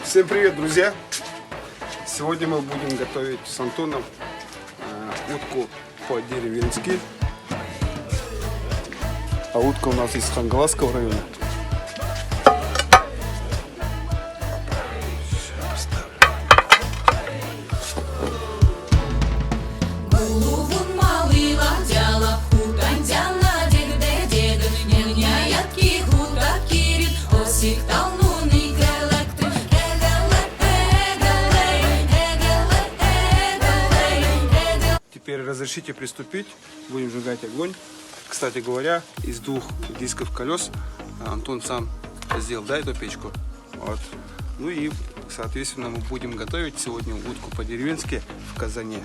Всем привет, друзья! Сегодня мы будем готовить с Антоном утку по-деревенски. А утка у нас из Хангаласского района. Теперь разрешите приступить. Будем сжигать огонь. Кстати говоря, из 2 дисков колес Антон сам сделал, да, эту печку. Вот. Ну и, соответственно, мы будем готовить сегодня утку по-деревенски в казане.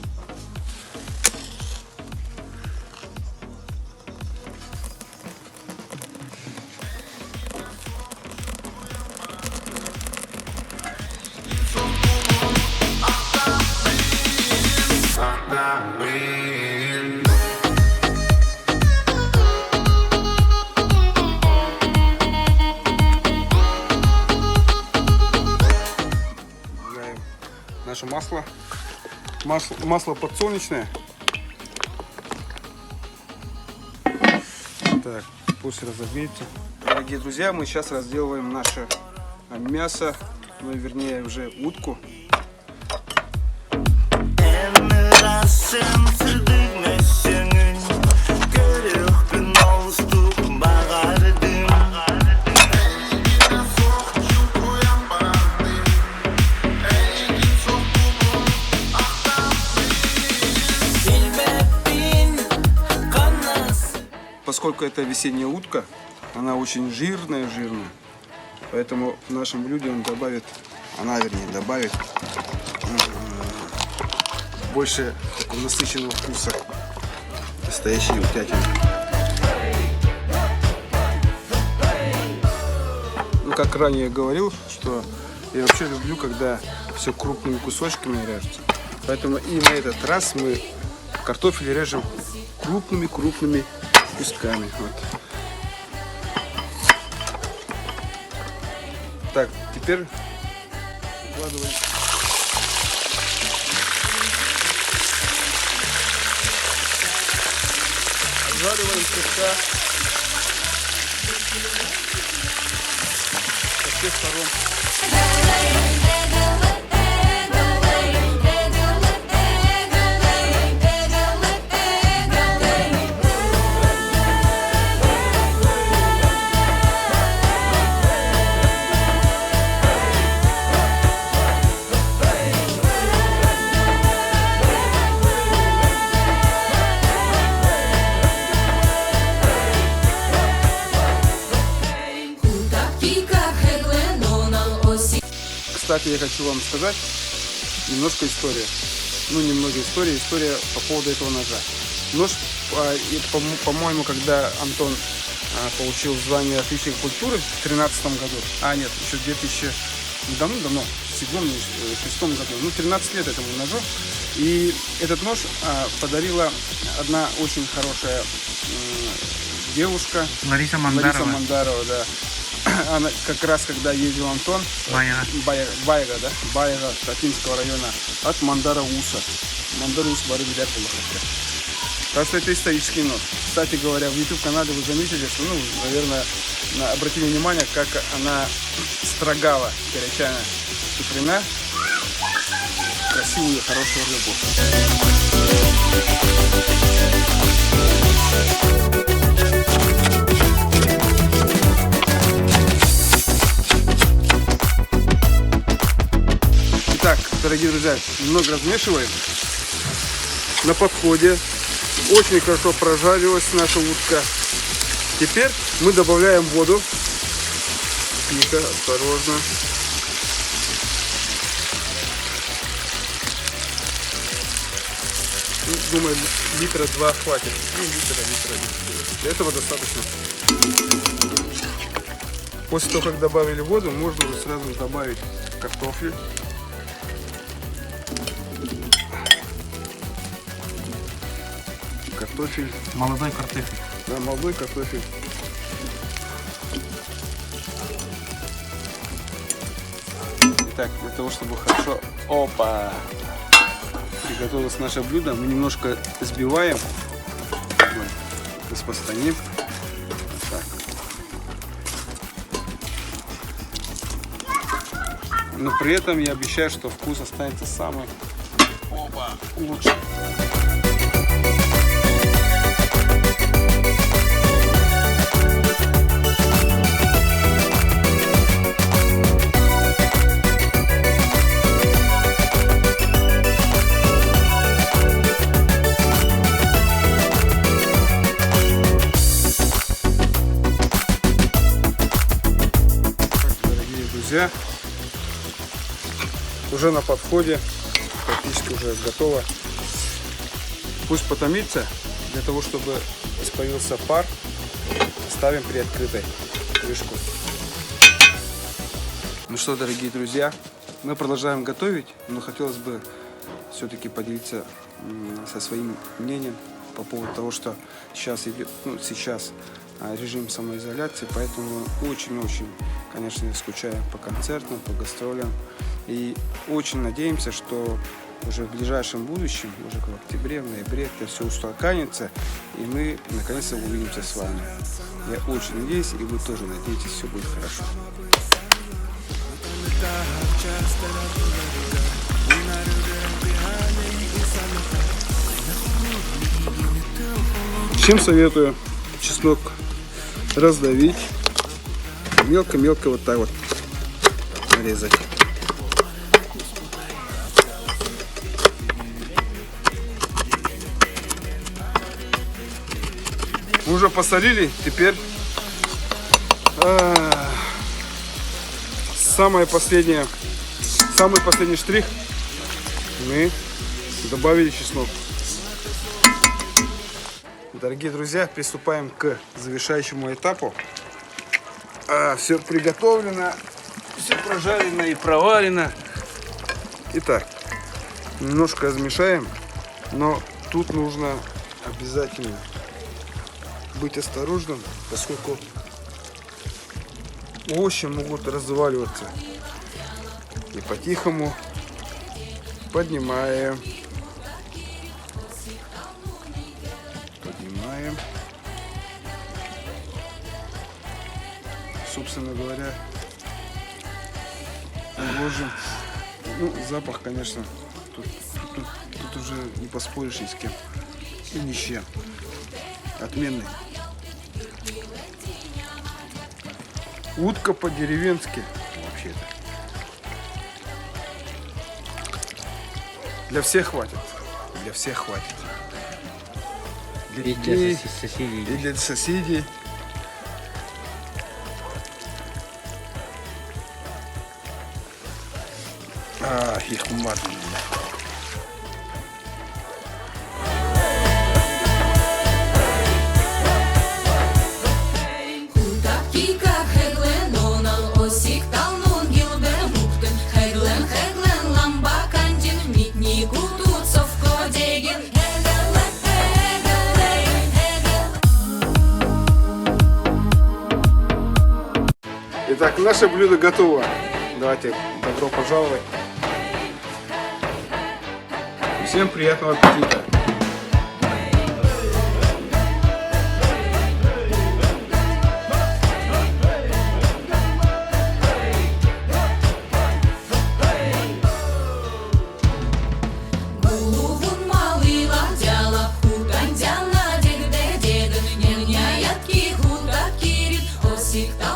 Наше масло подсолнечное. Так, пусть разогреется. Дорогие друзья, мы сейчас разделываем наше мясо, ну вернее уже утку. Поскольку это весенняя утка, она очень жирная, поэтому в нашем блюде добавит больше такого насыщенного вкуса настоящей утятины. Ну, как ранее говорил, что я вообще люблю, когда все крупными кусочками режется. Поэтому и на этот раз мы картофель режем крупными кусками. Вот. Так, теперь укладываем. Обжариваем слегка со всех сторон. Кстати, я хочу вам сказать немножко истории. Ну, немного истории. История по поводу этого ножа. Нож, по-моему, когда Антон получил звание отличника культуры в 2013 году, нет, еще в 2000, давно, в 2007-2006 году, 13 лет этому ножу. И этот нож подарила одна очень хорошая девушка. Лариса Мандарова, да. Она как раз когда ездил Антон Байга, Татинского района, от Мандара Уса. Мандар Ус бары для Пулахатя. Так что это исторический нож. Кстати говоря, в YouTube-канале вы заметили, что, наверное, обратили внимание, как она строгала перечально Суприна красивую и хорошую рыбу. Итак, дорогие друзья, немного размешиваем. На подходе. Очень хорошо прожарилась наша утка. Теперь мы добавляем воду. Тихо, осторожно. Думаю, литра 2 хватит. Литра. Для этого достаточно. После того, как добавили воду, можно уже сразу добавить картофель. Молодой картофель. Да, молодой картофель. Итак, для того, чтобы хорошо приготовилось наше блюдо, мы немножко взбиваем, распространим. Вот так. Но при этом я обещаю, что вкус останется самый лучший. Друзья, уже на подходе, практически уже готово. Пусть потомится, для того, чтобы испарился пар, ставим приоткрытой крышку. Ну что, дорогие друзья, мы продолжаем готовить, но хотелось бы все-таки поделиться со своим мнением по поводу того, что сейчас идет, сейчас режим самоизоляции, поэтому очень-очень, конечно, скучаем по концертам, по гастролям. И очень надеемся, что уже в ближайшем будущем, уже в октябре, в ноябре, это все устаканится, и мы наконец-то увидимся с вами. Я очень надеюсь, и вы тоже надеетесь, все будет хорошо. Чем советую чеснок раздавить, мелко-мелко вот так вот нарезать. Мы уже посолили, теперь самый последний штрих, мы добавили чеснок. Дорогие друзья, приступаем к завершающему этапу. Все приготовлено, все прожарено и проварено. Итак, немножко размешаем, но тут нужно обязательно быть осторожным, поскольку овощи могут разваливаться. И по-тихому поднимаем. Собственно говоря, ложим. Запах, конечно, тут уже не поспоришь ни с кем и ни с чем. Отменный. Утка по-деревенски вообще-то. Для всех хватит. Для всех хватит. Для детей, соседей. И для соседей. Их мат. Итак, наше блюдо готово. Давайте, добро пожаловать. Всем приятного аппетита! Всегда